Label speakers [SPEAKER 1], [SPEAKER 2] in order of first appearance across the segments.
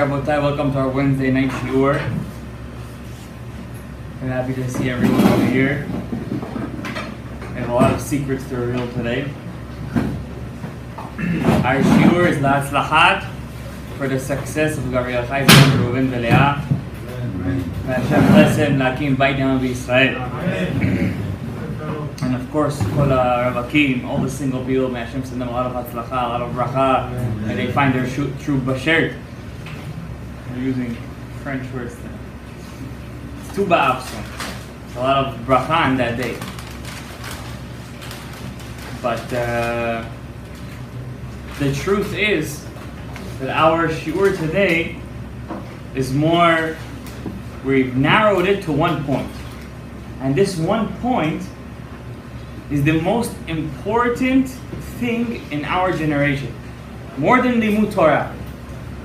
[SPEAKER 1] Rabotai, welcome to our Wednesday night shiur. I'm happy to see everyone over here. We have a lot of secrets to reveal today. Our shiur is la'atzlachat, for the success of Gabriel Chai, Reuven Veleah. Hashem bless him, lakim bait down Israel. And of course, kol Ravakim, all the single people, may Hashem send them a lot of hatzlacha, a lot of bracha, and they find their true bashert. We're using French words there. It's tu ba'avson. It's a lot of bracha on that day. But the truth is that our shiur today is more, we've narrowed it to one point. And this one point is the most important thing in our generation. More than limud Torah.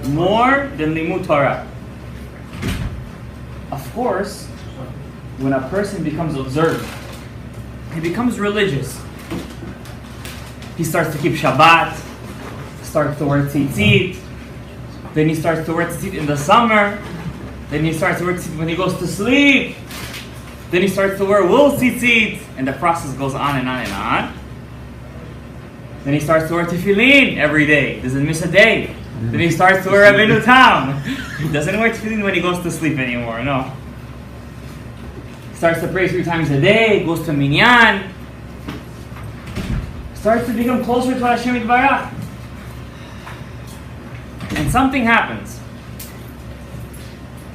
[SPEAKER 1] More than limud Torah. Of course, when a person becomes observant, he becomes religious. He starts to keep Shabbat, starts to wear tzitzit, then he starts to wear tzitzit in the summer, then he starts to wear tzitzit when he goes to sleep, then he starts to wear wool tzitzit, and the process goes on and on and on. Then he starts to wear tefillin every day, doesn't miss a day. Then he starts to wear Rabbeinu Tam. He doesn't wear tefillin when he goes to sleep anymore, no. He starts to pray 3 times a day, goes to minyan, starts to become closer to Hashem Yitbarach. And something happens.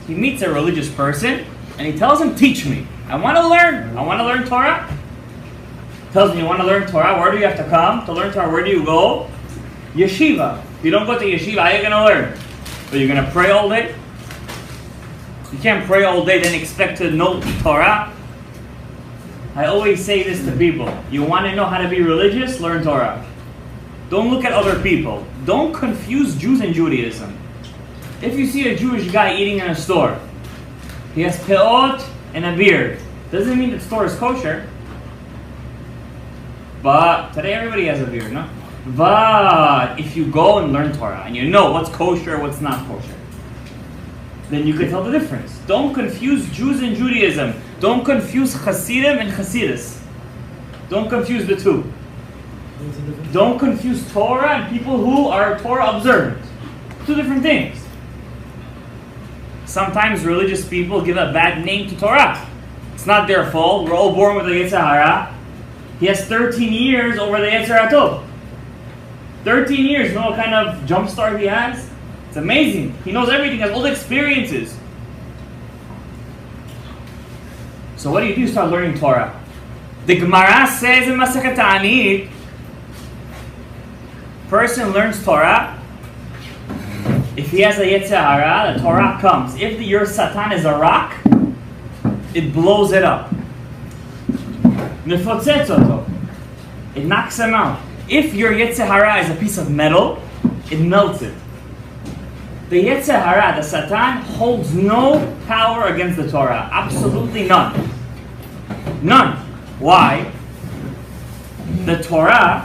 [SPEAKER 1] He meets a religious person, and he tells him, teach me. I want to learn Torah. Tells me, you want to learn Torah? Where do you have to come to learn Torah? Where do you go? Yeshiva. If you don't go to yeshiva, how are you going to learn? Are you going to pray all day? You can't pray all day, then expect to know Torah. I always say this to people. You want to know how to be religious? Learn Torah. Don't look at other people. Don't confuse Jews and Judaism. If you see a Jewish guy eating in a store, he has peot and a beard. Doesn't mean the store is kosher. But today everybody has a beard, no? But if you go and learn Torah and you know what's kosher, what's not kosher, then you can tell the difference. Don't confuse Jews and Judaism. Don't confuse Hasidim and Hasidus. Don't confuse the two. Don't confuse Torah and people who are Torah observant. 2 different things. Sometimes religious people give a bad name to Torah. It's not their fault. We're all born with a Yetzer Hara. He has 13 years over the Yetzer Hatov. 13 years. You know what kind of jump start he has? It's amazing. He knows everything. He has all the experiences. So what do? You start learning Torah. The Gemara says in Masechet Ta'anit, person learns Torah. If he has a Yetzer Hara, the Torah comes. If your Satan is a rock, it blows it up. Nefotzetz oto. It knocks him out. If your Yetzer Hara is a piece of metal, it melts it. The Yetzer Hara, the Satan, holds no power against the Torah. Absolutely none. None. Why? The Torah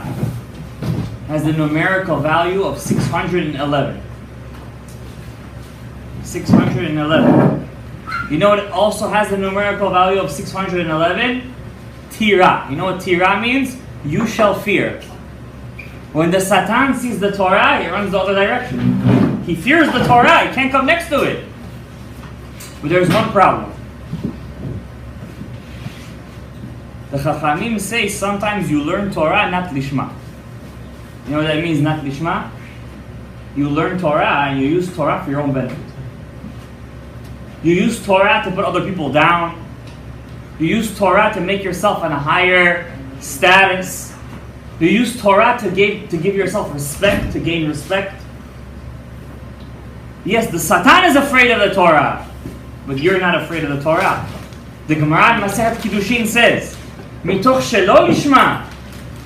[SPEAKER 1] has the numerical value of 611. 611. You know what also has the numerical value of 611? Tira. You know what Tira means? You shall fear. When the Satan sees the Torah, he runs the other direction. He fears the Torah. He can't come next to it. But there's one problem. The Chachamim say sometimes you learn Torah not lishma. You know what that means, not lishma? You learn Torah and you use Torah for your own benefit. You use Torah to put other people down. You use Torah to make yourself on a higher status. You use Torah to give yourself respect, to gain respect. Yes, the Satan is afraid of the Torah, but you're not afraid of the Torah. The Gemara in Masechet Kiddushin says, "Mitoch shelo lishma,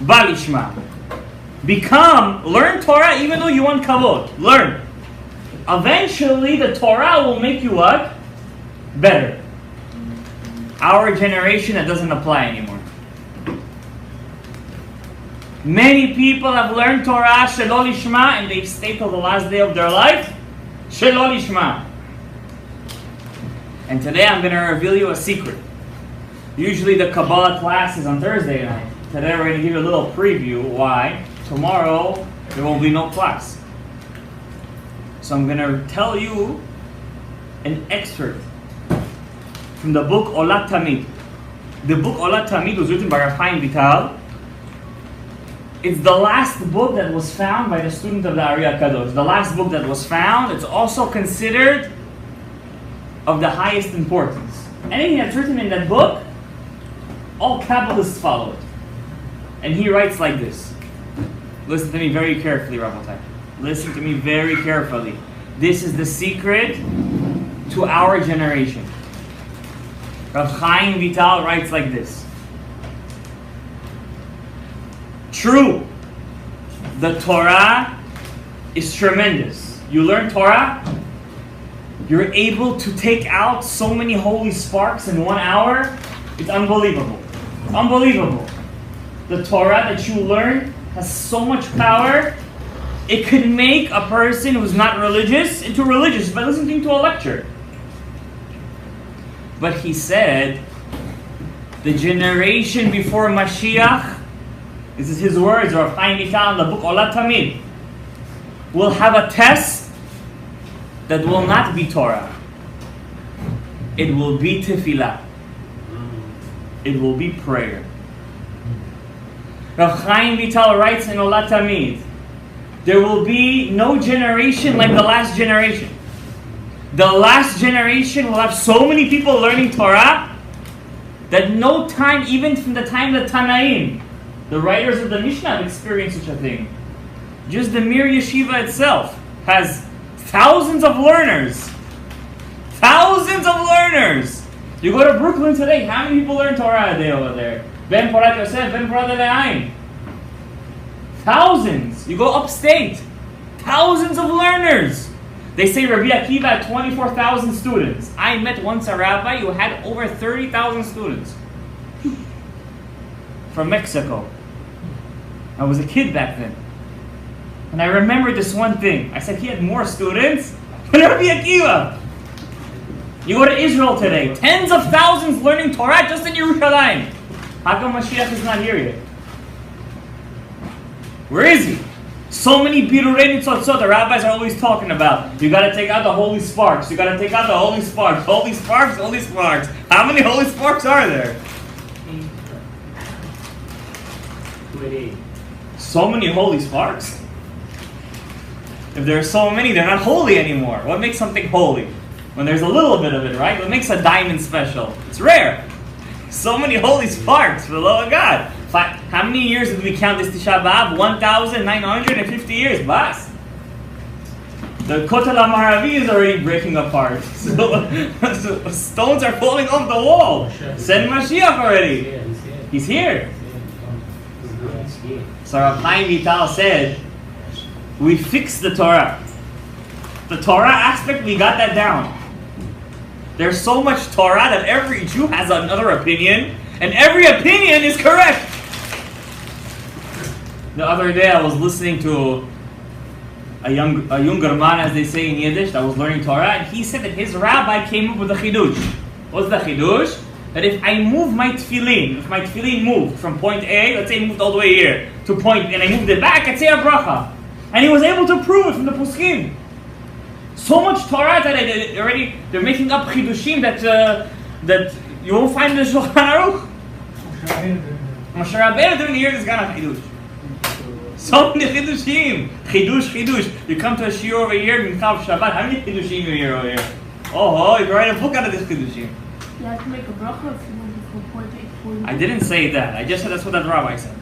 [SPEAKER 1] ba lishma." Learn Torah even though you want kavod. Learn. Eventually, the Torah will make you what? Better. Our generation, that doesn't apply anymore. Many people have learned Torah shelo lishma and they've stayed till the last day of their life Shelo lishma. And today I'm going to reveal you a secret. Usually the Kabbalah class is on Thursday night. Today we're going to give you a little preview. Why? Tomorrow there will be no class. So I'm going to tell you an excerpt from the book Olat Tamid. The book Olat Tamid was written by Rav Chaim Vital. It's the last book that was found by the student of the Ari HaKadosh. The last book that was found. It's also considered of the highest importance. Anything that's written in that book, all Kabbalists follow it. And he writes like this. Listen to me very carefully, Rabbatai. Listen to me very carefully. This is the secret to our generation. Rav Chaim Vital writes like this. True, the Torah is tremendous. You learn Torah, you're able to take out so many holy sparks in 1 hour. It's unbelievable. It's unbelievable. The Torah that you learn has so much power. It could make a person who's not religious into religious by listening to a lecture. But he said, the generation before Mashiach, this is his words, or Chaim Vital in the book Olat Tamid, will have a test that will not be Torah. It will be Tefillah. It will be prayer. Rav Chaim Vital writes in Olat Tamid, there will be no generation like the last generation. The last generation will have so many people learning Torah that no time, even from the time of the Tanaim, the writers of the Mishnah have experienced such a thing. Just the Mir Yeshiva itself has thousands of learners. Thousands of learners! You go to Brooklyn today, how many people learn Torah a day over there? Ben Porat Yosef, Ben Porat Le'ayin. Thousands! You go upstate, thousands of learners! They say Rabbi Akiva had 24,000 students. I met once a rabbi who had over 30,000 students. From Mexico. I was a kid back then. And I remember this one thing. I said he had more students than Rabbi Akiva. You go to Israel today, tens of thousands learning Torah just in Yerushalayim. How come Mashiach is not here yet? Where is he? So many birurei nitzotzot the rabbis are always talking about. You got to take out the holy sparks. You got to take out the holy sparks. Holy sparks, holy sparks. How many holy sparks are there? So many holy sparks. If there are so many, they're not holy anymore. What makes something holy? When there's a little bit of it, right? What makes a diamond special? It's rare. So many holy sparks for the love of God. How many years did we count this Tisha B'Av? 1,950 years, Bas. The Kotel HaMaravi is already breaking apart. So stones are falling off the wall. Send Mashiach already. He's here. So Rav Chaim Vital said, we fixed the Torah. The Torah aspect, we got that down. There's so much Torah that every Jew has another opinion, and every opinion is correct. The other day I was listening to a younger man, as they say in Yiddish, that was learning Torah, and he said that his rabbi came up with a chidush. What's the chidush? That if I move my tefillin, if my tefillin moved from point A, let's say it moved all the way here, to point, and I moved it back, I'd say a bracha. And he was able to prove it from the poskim. So much Torah that they're making up chidushim that you won't find in the Shulchan Aruch. Moshe Rabbeinu didn't hear this kind of chidush. So many chidushim. Chidush. You come to a shiur over here, Minchav Shabbat, how many chidushim you hear over here? Oh, you can write a book out of this chidushim.
[SPEAKER 2] You have to make a bracha if you want to go point A, point B.
[SPEAKER 1] I didn't say that. I just said that's what that rabbi said.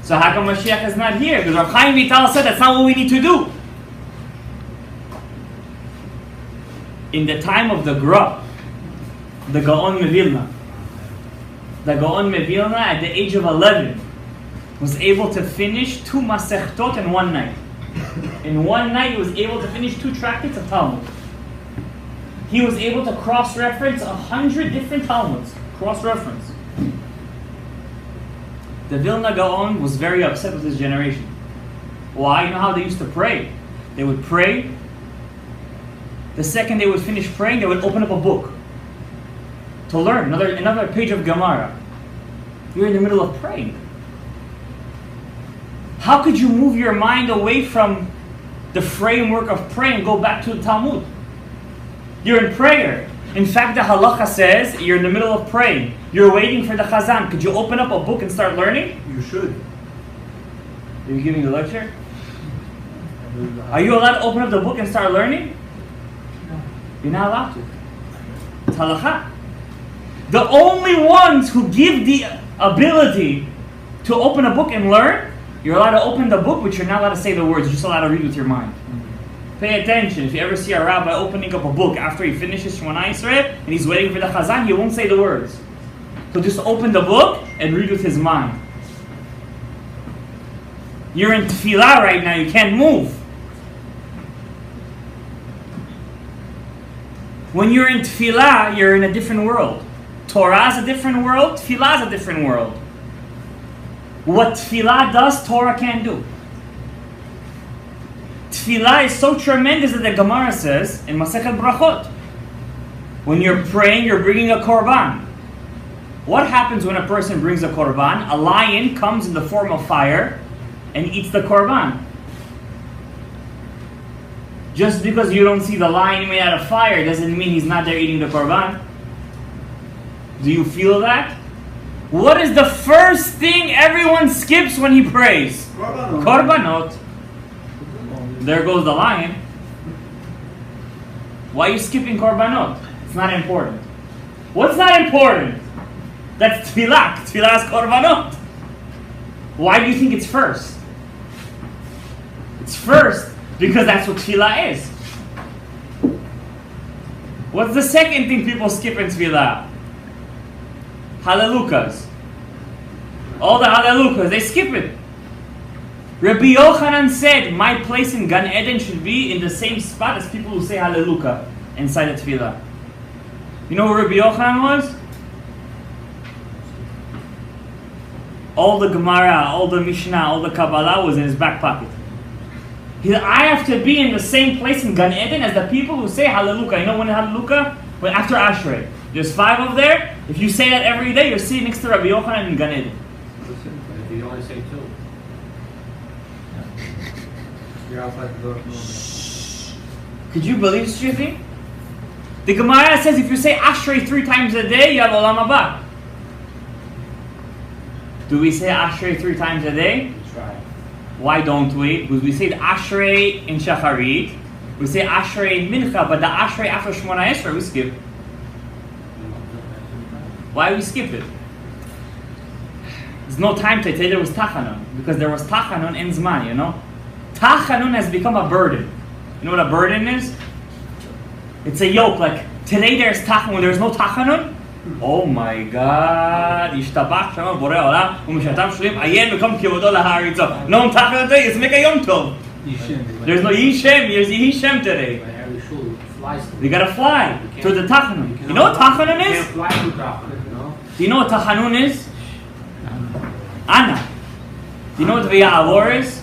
[SPEAKER 1] So how come Mashiach is not here? Because Rav Chaim Vital said that's not what we need to do. In the time of the Gra, the Gaon Mevilna, at the age of 11, was able to finish 2 Masechtot in one night. In one night, he was able to finish 2 tractates of Talmud. He was able to cross-reference 100 different Talmuds. Cross-reference. The Vilna Gaon was very upset with his generation. Why? You know how they used to pray? They would pray. The second they would finish praying, they would open up a book to learn another page of Gemara. You're in the middle of praying. How could you move your mind away from the framework of praying and go back to the Talmud? You're in prayer. In fact, the halacha says you're in the middle of praying. You're waiting for the chazan. Could you open up a book and start learning?
[SPEAKER 3] You should.
[SPEAKER 1] Are you giving a lecture? Are you allowed to open up the book and start learning?
[SPEAKER 2] No.
[SPEAKER 1] You're not allowed to. It's halakha. The only ones who give the ability to open a book and learn, you're allowed to open the book, but you're not allowed to say the words. You're just allowed to read with your mind. Pay attention. If you ever see a rabbi opening up a book after he finishes Shemona Yisrael and he's waiting for the chazan, he won't say the words. He'll just open the book and read with his mind. You're in tefillah right now. You can't move. When you're in tefillah, you're in a different world. Torah is a different world. Tefillah is a different world. What tefillah does, Torah can't do. Tefillah is so tremendous that the Gemara says in Masechet Brachot, when you're praying, you're bringing a korban. What happens when a person brings a korban? A lion comes in the form of fire and eats the korban. Just because you don't see the lion made out of fire doesn't mean he's not there eating the korban. Do you feel that? What is the first thing everyone skips when he prays? Korbanot. There goes the lion. Why are you skipping korbanot? It's not important. What's not important? That's tefillah. Tefillah is korbanot. Why do you think it's first? It's first because that's what tefillah is. What's the second thing people skip in tefillah? Hallelujahs. All the hallelujahs, they skip it. Rabbi Yochanan said, my place in Gan Eden should be in the same spot as people who say hallelujah inside the tefillah. You know who Rabbi Yochanan was? All the Gemara, all the Mishnah, all the Kabbalah was in his back pocket. He said, I have to be in the same place in Gan Eden as the people who say hallelujah. You know when hallelujah? When after Ashrei. There's 5 of there. If you say that every day, you're sitting next to Rabbi Yochanan in Gan Eden.
[SPEAKER 3] Listen, if you only say 2. You're outside the door.
[SPEAKER 1] Could you believe such a thing? The Gemara says if you say Ashrei 3 times a day, you have Olam Haba. Do we say Ashrei 3 times a day?
[SPEAKER 3] We try.
[SPEAKER 1] Why don't we? Because we say the Ashrei in Shacharit. We say Ashrei in Mincha, but the Ashrei after Shemona Esrei we skip. Why we skip it? There's no time to say there was Tachanun. Because there was Tachanun in Zman, you know? Tachanun has become a burden. You know what a burden is? It's a yoke, like today there's Tachanun, when there's no Tachanun. Oh my God, Yishtabach Shama Borei Olam, Umeshatam Shulim, Ayen Mekom Kivodo Laharitzo. No Tachanun today, it's make a Yom Tov. There's no Yishem, there's Yishem today. We gotta fly to the Tachanun. You know what Tachanun is? Do you know what Tachanun is? Anna. Do you know what V'ya'avor is?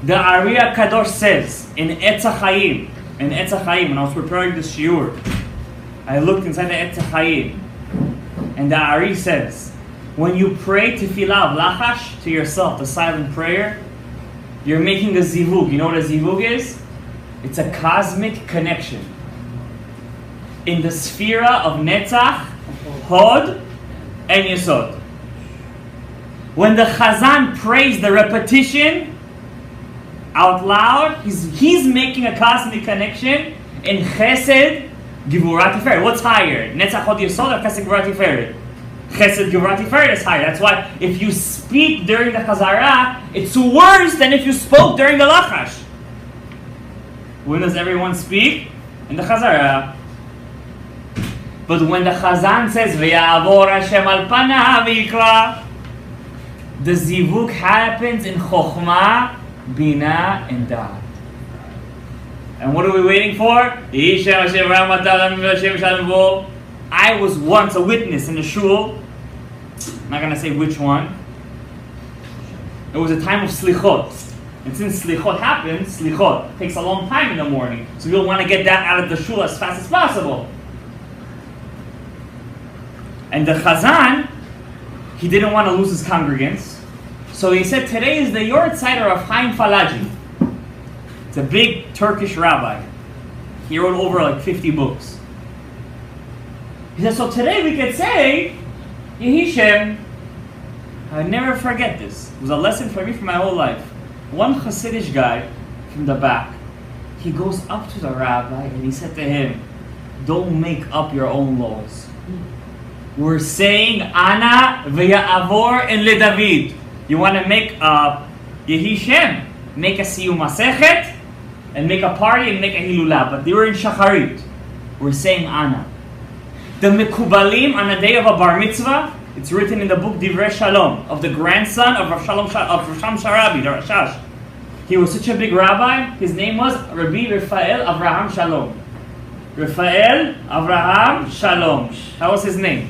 [SPEAKER 1] The Ariya Kadosh says in Etz HaChaim, when I was preparing this shiur, I looked inside the Etz HaChaim, and the Ari says, when you pray tefillah of lachash to yourself, the silent prayer, you're making a zivug. You know what a zivug is? It's a cosmic connection in the sphera of Netzach, Hod, and Yesod. When the Chazan prays the repetition out loud, he's making a cosmic connection in Chesed, Givurat Tiferet. What's higher? Netzach, Hod, Yesod, or Chesed, Givurat Tiferet? Chesed, Givurat Tiferet is higher. That's why if you speak during the Chazarah, it's worse than if you spoke during the Lachash. When does everyone speak? In the Chazarah. But when the Chazan says, V'ya'avor Hashem al panav v'yikra, the zivuk happens in Chokhmah, Bina, and Da'at. And what are we waiting for? I was once a witness in the shul. I'm not going to say which one. It was a time of slichot. And since slichot happens, slichot takes a long time in the morning. So you'll want to get that out of the shul as fast as possible. And the Chazan, he didn't want to lose his congregants. So he said, today is the Yortzeit of Chaim Falaji. It's a big Turkish rabbi. He wrote over like 50 books. He said, so today we could say, Yehi Shem. I never forget this. It was a lesson for me for my whole life. One Hasidic guy from the back, he goes up to the rabbi and he said to him, don't make up your own laws. We're saying Ana v'ya'avor en leDavid. You want to make a Yehi Shem, make a Siyum Masechet, and make a party and make a Hilulah. But they were in Shacharit. We're saying Ana. The Mekubalim on the day of a Bar Mitzvah, it's written in the book Divrei Shalom, of the grandson of Rav Shalom Sharabi, the Rashash. He was such a big rabbi, his name was Rabbi Raphael Avraham Shalom. Raphael Avraham Shalom. How was his name?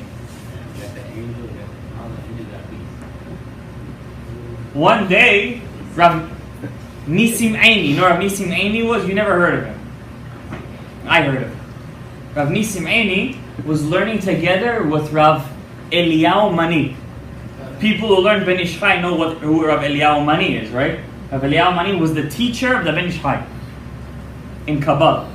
[SPEAKER 1] One day, Rav Nisim Aini, you know Rav Nisim Aini was? You never heard of him. I heard of him. Rav Nisim Aini was learning together with Rav Eliyahu Mani. People who learn Ben Ish Chai know who Rav Eliyahu Mani is, right? Rav Eliyahu Mani was the teacher of the Ben Ish Chai in Kabbalah.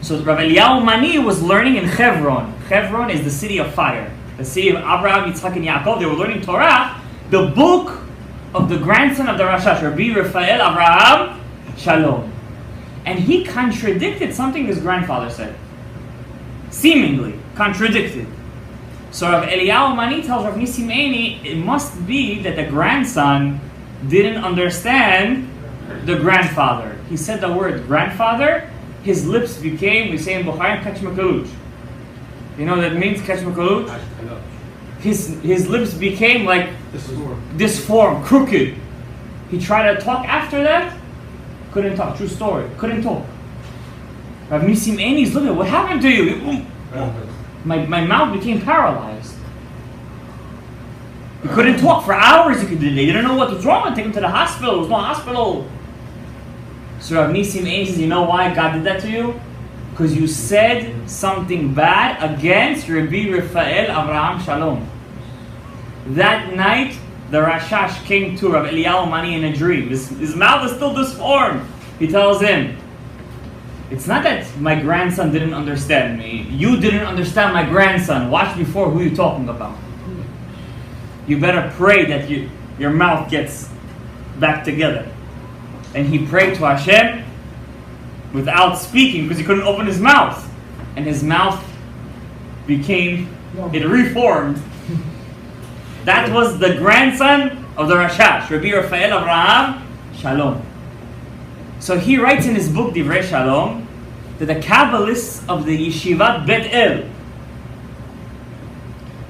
[SPEAKER 1] So Rav Eliyahu Mani was learning in Hebron. Hebron is the city of fire. The city of Abraham, Yitzchak, and Yaakov. They were learning Torah, the book of the grandson of the Rashash, Rabbi Raphael Avraham Shalom. And he contradicted something his grandfather said. Seemingly contradicted. So Rav Eliyahu Mani tells Rav Nisim Aini, it must be that the grandson didn't understand the grandfather. He said the word grandfather, his lips became, we say in Bukhari, Kach Makaluch. You know what that means, Kach Makaluch? His lips became like disformed, crooked. He tried to talk after that, couldn't talk. True story, couldn't talk. Rav Nisim Aini's looking, what happened to you? My mouth became paralyzed. He couldn't talk for hours. They didn't know what was wrong. Take him to the hospital. There was no hospital. So Rav Nisim Aini says, you know why God did that to you? Because you said something bad against Rabbi Raphael Avraham Shalom. That night, the Rashash came to Rav Eliyahu Mani in a dream. His mouth is still disformed. He tells him, it's not that my grandson didn't understand me. You didn't understand my grandson. Watch before who you're talking about. You better pray that your mouth gets back together. And he prayed to Hashem without speaking because he couldn't open his mouth. And his mouth it reformed. That was the grandson of the Rashash, Rabbi Raphael Avraham Shalom. So he writes in his book Divrei Shalom that the Kabbalists of the Yeshivat Bet El,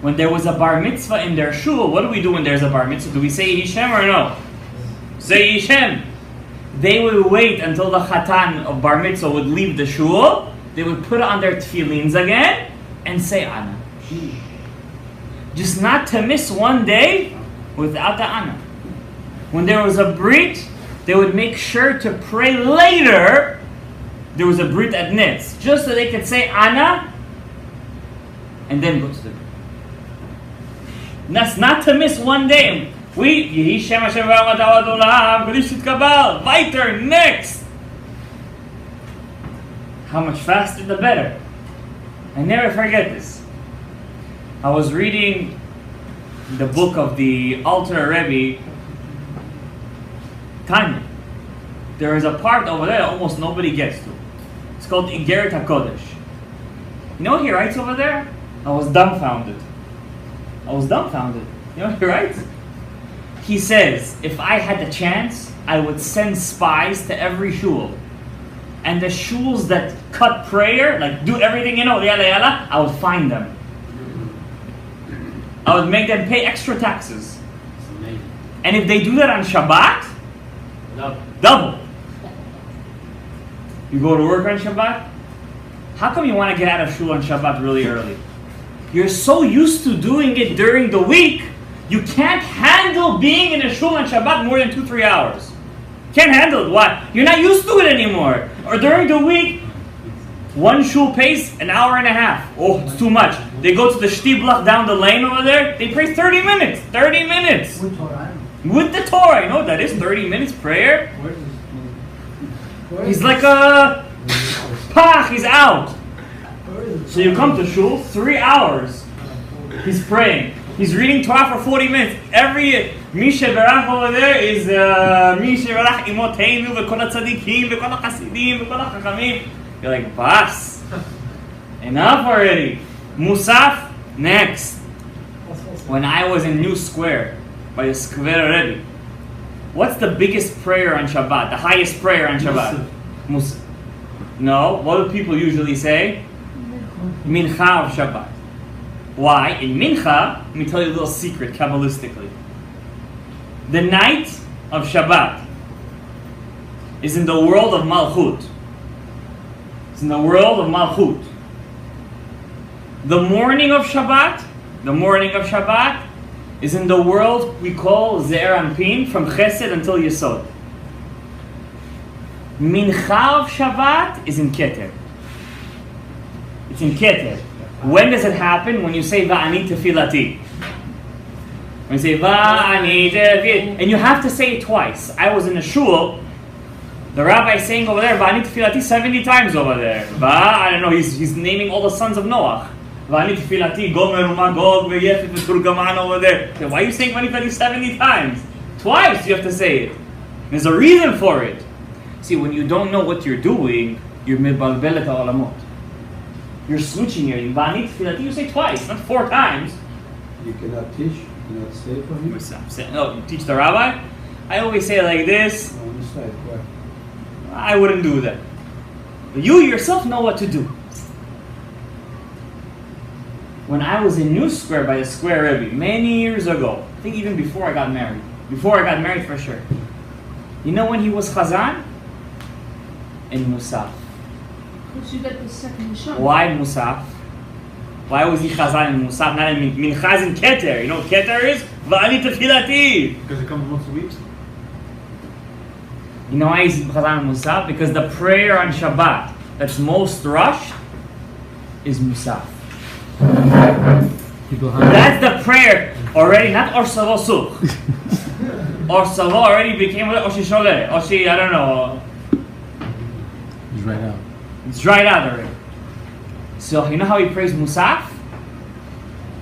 [SPEAKER 1] when there was a bar mitzvah in their shul, what do we do when there's a bar mitzvah? Do we say Yehi Shem or no? Say Yehi Shem. They would wait until the chatan of bar mitzvah would leave the shul. They would put on their tefillins again and say Ana. Just not to miss one day without the Ana. When there was a brit, they would make sure to pray later. There was a brit at Nitz, just so they could say Ana and then go to the brit. That's not to miss one day. Yehi Shem Hashem V'Amad Olam, Kodesh Titkabal, weiter, next. How much faster the better. I never forget this. I was reading the book of the Alter Rebbe, Tanya. There is a part over there that almost nobody gets to. It's called Igeret HaKodesh. You know what he writes over there? I was dumbfounded. You know what he writes? He says, if I had the chance, I would send spies to every shul. And the shuls that cut prayer, like do everything, yalla yalla, I would find them. I would make them pay extra taxes. And if they do that on Shabbat, double. You go to work on Shabbat? How come you want to get out of shul on Shabbat really early? You're so used to doing it during the week, you can't handle being in a shul on Shabbat more than 2-3 hours. Can't handle it. Why? You're not used to it anymore. Or during the week, one shul pays an hour and a half. Oh, it's too much. They go to the Shtiblach down the lane over there. They pray 30 minutes. 30 minutes. With the Torah. You know what that is? 30 minutes prayer. He's like a pach. He's out. So you come to shul, 3 hours. He's praying. He's reading Torah for 40 minutes. Every Misha Berach over there is Misha Berach Imoteinu v'kol HaTzadikim v'kol HaChasidim v'kol HaChachamim. You're like, Bas, enough already. Musaf, next. When I was in New Square, by the square already, what's the biggest prayer on Shabbat? The highest prayer on Shabbat? Musaf. No, what do people usually say? Mincha of Shabbat. Why? In Mincha, let me tell you a little secret, Kabbalistically. The night of Shabbat is in the world of Malchut. It's in the world of Malchut. The morning of Shabbat is in the world we call Ze'er Anpin, from Chesed until Yesod. Mincha of Shabbat is in Keter. It's in Keter. When does it happen? When you say Va'ani Tefilati. When you say Va'ani Tefilati. And you have to say it twice. I was in a shul. The rabbi is saying over there, Va'ani Tefilati 70 times over there. I don't know, he's naming all the sons of Noah. Va'ani Tefilati, Gomer, Umagog, V'yefet, V'turgaman over there. Okay, why are you saying Va'ani Tefilati 70 times? Twice you have to say it. There's a reason for it. See, when you don't know what you're doing, you're Mebalbelet ha'olamot. You're switching here. Va'ani Tefilati, you say twice, not 4 times.
[SPEAKER 4] You cannot teach, you cannot say for him.
[SPEAKER 1] No, you teach the rabbi? I always say it like this.
[SPEAKER 4] No, on this side, where?
[SPEAKER 1] I wouldn't do that. But you yourself know what to do. When I was in New Square by the Square Rebbe, many years ago, I think even before I got married. Before I got married for sure. You know when he was Chazan? In Musaf.
[SPEAKER 2] Because you get the second shot.
[SPEAKER 1] Why Musaf? Why was he Chazan in Musaf, not in Minchaz in Keter? You know what Keter is? Va'ani Tefilati.
[SPEAKER 3] Because it comes once a week?
[SPEAKER 1] You know why he's Chazan in Musaf? Because the prayer on Shabbat that's most rushed is Musaf. That's the prayer already, not Or Savo Such. Or Savo already became Oshi Shole. Oshi, I don't know.
[SPEAKER 5] It's right out.
[SPEAKER 1] It's dried out already. So you know how he prays Musaf?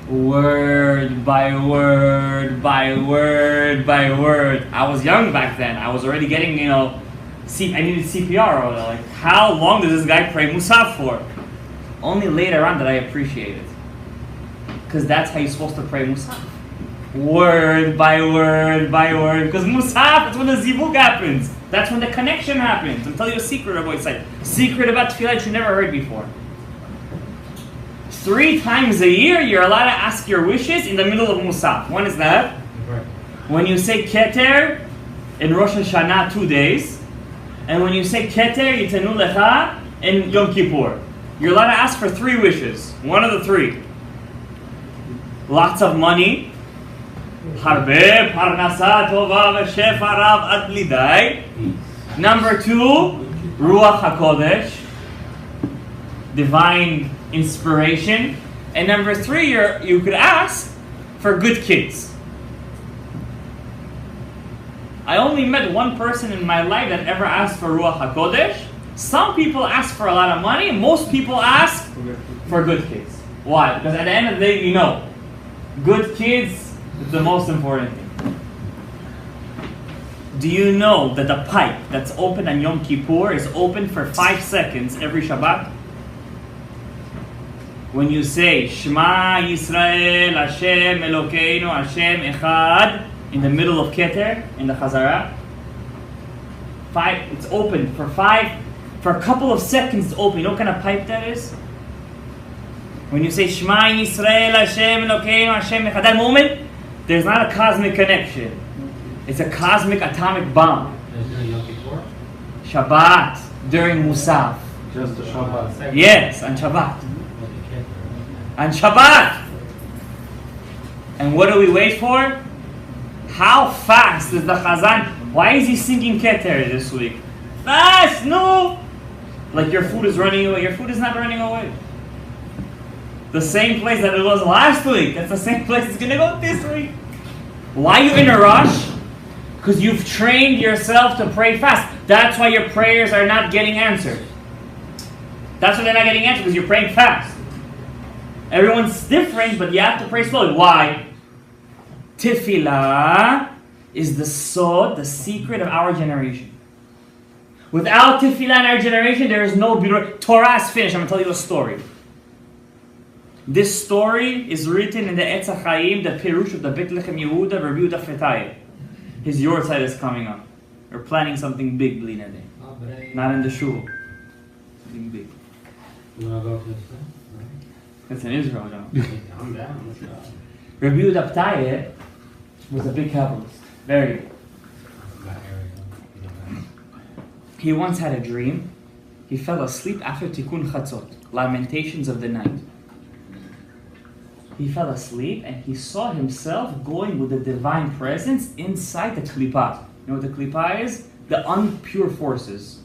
[SPEAKER 1] Word by word by word by word. I was young back then. I was already getting, I needed CPR over there. Like, how long does this guy pray Musaf for? Only later on did I appreciate it. Because that's how you're supposed to pray Musaf. Word by word by word. Because Musaf, that's when the zivug happens. That's when the connection happens. I'll tell you a secret, Rabbi Yitzhak. Secret about tefillah that you never heard before. 3 times a year, you're allowed to ask your wishes in the middle of Musaf. When is that?
[SPEAKER 3] Right.
[SPEAKER 1] When you say Keter in Rosh Hashanah 2 days. And when you say Keter Yitenu Lecha in Yom Kippur. You're allowed to ask for 3 wishes. One of the 3. Lots of money. Harbe, Parnasa, Tova, V'Shefa, Rav, Ad Lidai. Number 2, Ruach HaKodesh. Divine inspiration. And number 3, you could ask for good kids. I only met one person in my life that ever asked for Ruach HaKodesh. Some people ask for a lot of money. Most people ask for good kids. Why? Because at the end of the day, good kids is the most important thing. Do you know that the pipe that's open on Yom Kippur is open for 5 seconds every Shabbat? When you say Shema Yisrael Hashem Elokeinu Hashem Echad in the middle of Keter, in the Chazara, it's open for a couple of seconds. It's open. You know what kind of pipe that is? When you say Shema Yisrael Hashem Elokeinu Hashem Echad, that moment, there's not a cosmic connection. It's a cosmic atomic bomb. Shabbat, during Musaf.
[SPEAKER 3] Just the Shabbat.
[SPEAKER 1] Yes, on Shabbat. On Shabbat! And what do we wait for? How fast does the Chazan Why is he singing Keter this week? Fast, no! Like your food is running away. Your food is not running away. The same place that it was last week, that's the same place it's going to go this week. Why are you in a rush? Because you've trained yourself to pray fast. That's why your prayers are not getting answered. That's why they're not getting answered, because you're praying fast. Everyone's different, but you have to pray slowly. Why? Tefillah is the sod, the secret of our generation. Without tefillah in our generation, there is no birur. Torah is finished. I'm going to tell you a story. This story is written in the Etz HaChaim, the Pirush of the Beit Lechem Yehuda, Rabbi Yehuda Fetayeh. His Yortzeit is coming up. We're planning something big, Blina Day. Not in the shul. Something big.
[SPEAKER 4] You want to go to the
[SPEAKER 1] It's in Israel, John.
[SPEAKER 4] I'm down.
[SPEAKER 1] Rabbi Yehuda Fetayeh was a big Kabbalist. Very good. He once had a dream. He fell asleep after Tikun Chatzot, Lamentations of the Night. He fell asleep and he saw himself going with the divine presence inside the Klippa. You know what the Klippa is? The unpure forces.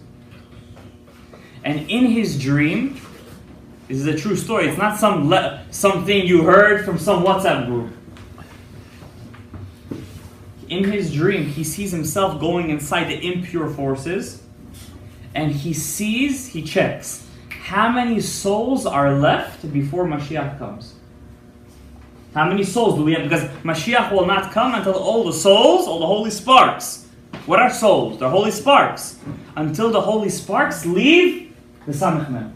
[SPEAKER 1] And in his dream, this is a true story. It's not something you heard from some WhatsApp group. In his dream, he sees himself going inside the impure forces, and he checks how many souls are left before Mashiach comes. How many souls do we have? Because Mashiach will not come until all the souls, all the holy sparks. What are souls? They're holy sparks. Until the holy sparks leave the Samech Mem.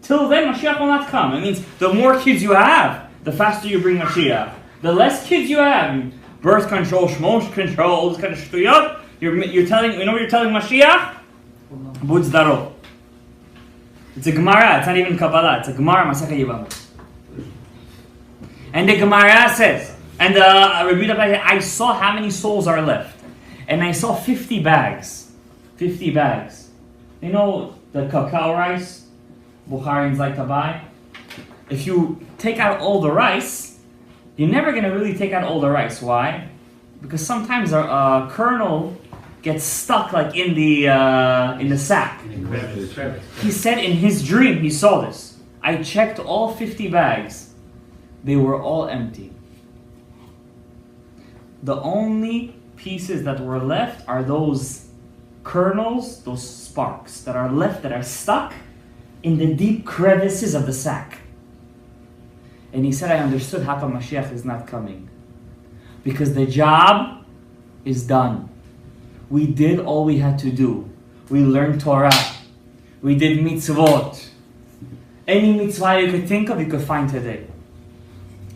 [SPEAKER 1] Till then, Mashiach will not come. It means the more kids you have, the faster you bring Mashiach. The less kids you have, birth control, shmosh control, all this kind of shtuyot, you're telling, you know what you're telling Mashiach? Butz daro. It's a Gemara, it's not even Kabbalah, it's a Gemara, Masechah Yevamot. And the Gemara says, and I saw how many souls are left. And I saw 50 bags. 50 bags. You know the cacao rice Bukharians like to buy? If you take out all the rice, you're never going to really take out all the rice. Why? Because sometimes a kernel gets stuck like in the sack. He said in his dream he saw this. I checked all 50 bags. They were all empty. The only pieces that were left are those kernels, those sparks that are left, that are stuck in the deep crevices of the sack. And he said, I understood how come Mashiach is not coming. Because the job is done. We did all we had to do. We learned Torah. We did mitzvot. Any mitzvah you could think of, you could find today.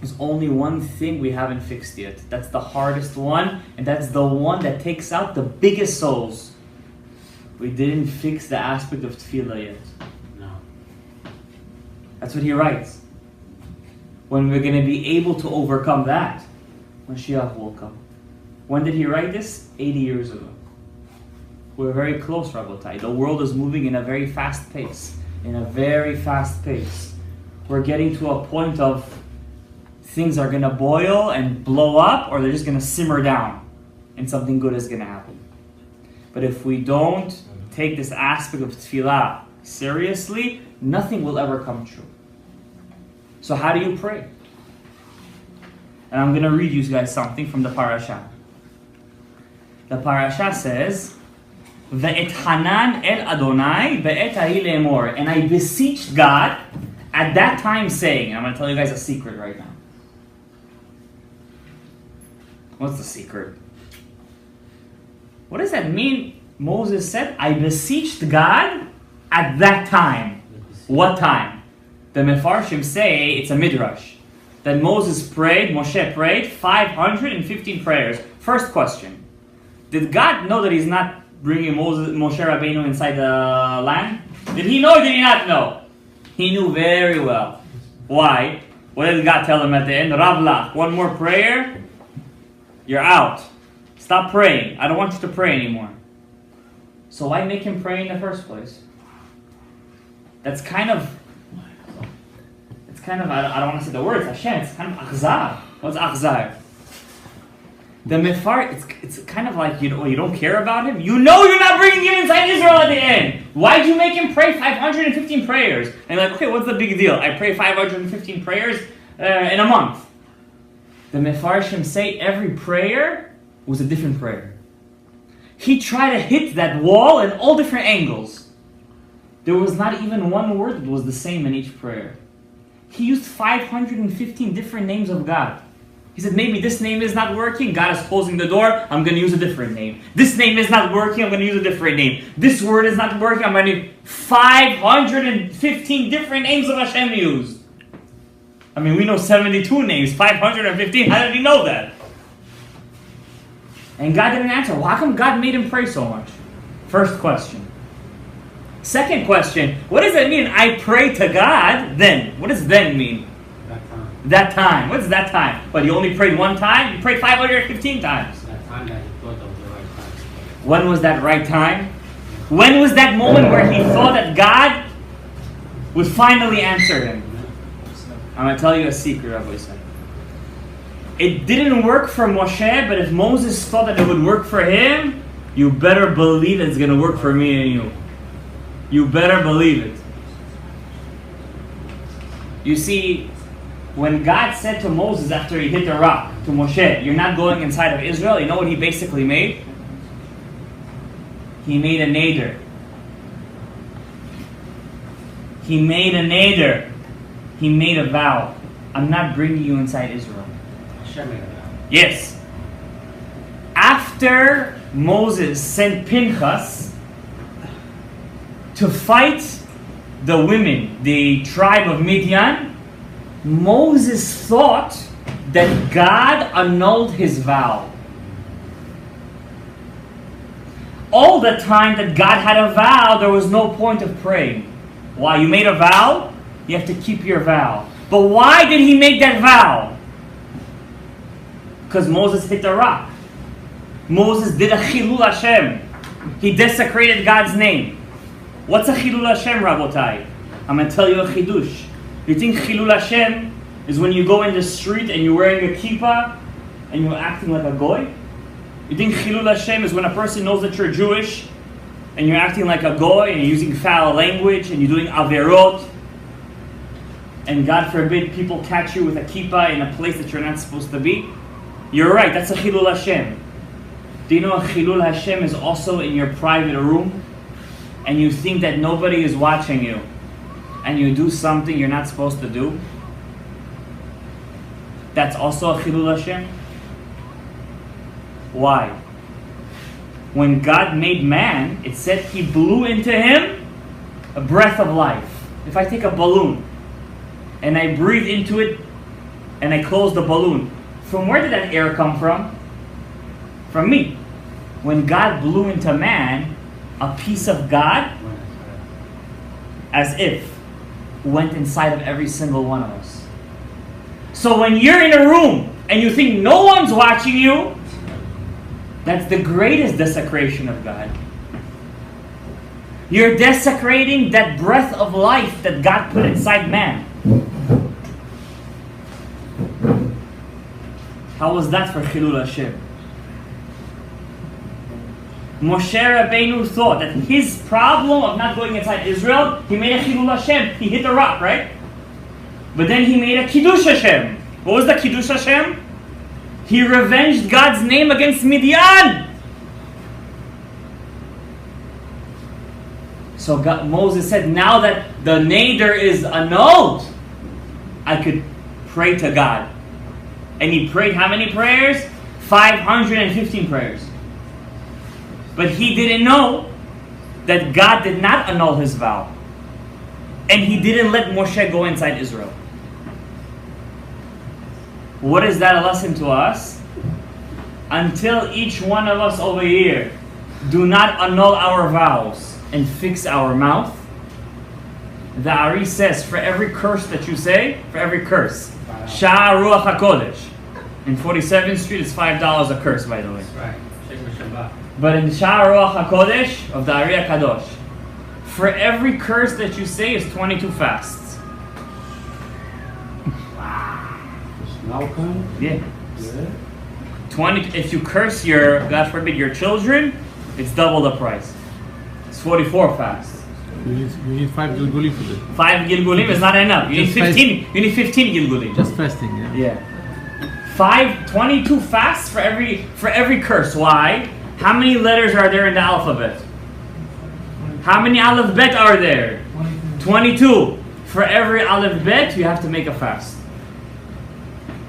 [SPEAKER 1] There's only one thing we haven't fixed yet. That's the hardest one, and that's the one that takes out the biggest souls. We didn't fix the aspect of tefillah yet.
[SPEAKER 4] No.
[SPEAKER 1] That's what he writes. When we're going to be able to overcome that, Mashiach will come. When did he write this? 80 years ago. We're very close, Rabotai. The world is moving in a very fast pace. In a very fast pace. We're getting to a point of things are going to boil and blow up, or they're just going to simmer down, and something good is going to happen. But if we don't take this aspect of tefillah seriously, nothing will ever come true. So how do you pray? And I'm going to read you guys something from the parasha. The parasha says, "Ve'ethanan el Adonai ve'et ahi le'emor," and I beseeched God at that time saying, I'm going to tell you guys a secret right now. What's the secret? What does that mean? Moses said, I beseeched God at that time. What time? The Mefarshim say it's a midrash. That Moses prayed, Moshe prayed 515 prayers. First question. Did God know that he's not bringing Moshe Rabbeinu inside the land? Did he know or did he not know? He knew very well. Why? What did God tell him at the end? Ravla, one more prayer, you're out. Stop praying. I don't want you to pray anymore. So why make him pray in the first place? That's kind of, I don't want to say the words, Hashem, it's kind of achzar. What's achzar? The Mefar, it's kind of like, you don't care about him. You know you're not bringing him inside Israel at the end. Why'd you make him pray 515 prayers? And you're like, okay, what's the big deal? I pray 515 prayers in a month. The Mefarshim say every prayer was a different prayer. He tried to hit that wall in all different angles. There was not even one word that was the same in each prayer. He used 515 different names of God. He said, maybe this name is not working. God is closing the door. I'm going to use a different name. This name is not working. I'm going to use a different name. This word is not working. I'm going to use 515 different names of Hashem used. I mean, we know 72 names. 515. How did he know that? And God didn't answer. Well, how come God made him pray so much? First question. Second question. What does it mean? I pray to God then. What does then mean? That time. What is that time? But you only prayed one time? You prayed 515 times.
[SPEAKER 3] That time that he thought of the right time.
[SPEAKER 1] When was that right time? When was that moment where he thought that God would finally answer him? I'm going to tell you a secret, Rabbi said. It didn't work for Moshe, but if Moses thought that it would work for him, you better believe it's going to work for me and you. You better believe it. You see, when God said to Moses after he hit the rock, to Moshe, you're not going inside of Israel, you know what he basically made? He made a nader. He made a nader. He made a vow. I'm not bringing you inside Israel.
[SPEAKER 3] Hashem made a vow.
[SPEAKER 1] Yes. After Moses sent Pinchas to fight the women, the tribe of Midian, Moses thought that God annulled his vow. All the time that God had a vow, there was no point of praying. Why? You made a vow, you have to keep your vow. But why did he make that vow? Because Moses hit the rock. Moses did a chilul Hashem. He desecrated God's name. What's a chilul Hashem, Rabotai? I'm going to tell you a chidush. You think chilul Hashem is when you go in the street and you're wearing a kippah and you're acting like a goy? You think chilul Hashem is when a person knows that you're Jewish and you're acting like a goy and you're using foul language and you're doing averot, and God forbid people catch you with a kippah in a place that you're not supposed to be? You're right, that's a chilul Hashem. Do you know a chilul Hashem is also in your private room and you think that nobody is watching you and you do something you're not supposed to do? That's also a chilul Hashem. Why? When God made man, it said he blew into him a breath of life. If I take a balloon and I breathe into it and I close the balloon, from where did that air come from? From me. When God blew into man, a piece of God, as if, went inside of every single one of us. So when you're in a room and you think no one's watching you, that's the greatest desecration of God. You're desecrating that breath of life that God put inside man. How was that for Chilul Hashem? Moshe Rabbeinu thought that his problem of not going inside Israel, he made a Chilul Hashem. He hit the rock, right? But then he made a Kiddush Hashem. What was the Kiddush Hashem? He revenged God's name against Midian. So Moses said, now that the nader is annulled, I could pray to God. And he prayed how many prayers? 515 prayers. But he didn't know that God did not annul his vow. And he didn't let Moshe go inside Israel. What is that a lesson to us? Until each one of us over here do not annul our vows and fix our mouth, the Ari says, for every curse that you say, for every curse, Shah Ruach HaKodesh. In 47th Street, it's $5 a curse, by the way.
[SPEAKER 3] That's right. Shabbat.
[SPEAKER 1] But in Shah Ruach HaKodesh of the Ari HaKadosh, for every curse that you say is 22 fasts.
[SPEAKER 4] Now come?
[SPEAKER 1] Yeah.
[SPEAKER 4] Yeah.
[SPEAKER 1] If you curse your, God forbid, your children, it's double the price. It's 44 fasts.
[SPEAKER 5] You need 5 gilgulim for this.
[SPEAKER 1] 5 gilgulim is not enough. You need 15. You need 15 gilgulim.
[SPEAKER 5] Just fasting, yeah.
[SPEAKER 1] 22 fasts for every curse. Why? How many letters are there in the alphabet? How many aleph bet are there? 22. For every aleph bet, you have to make a fast.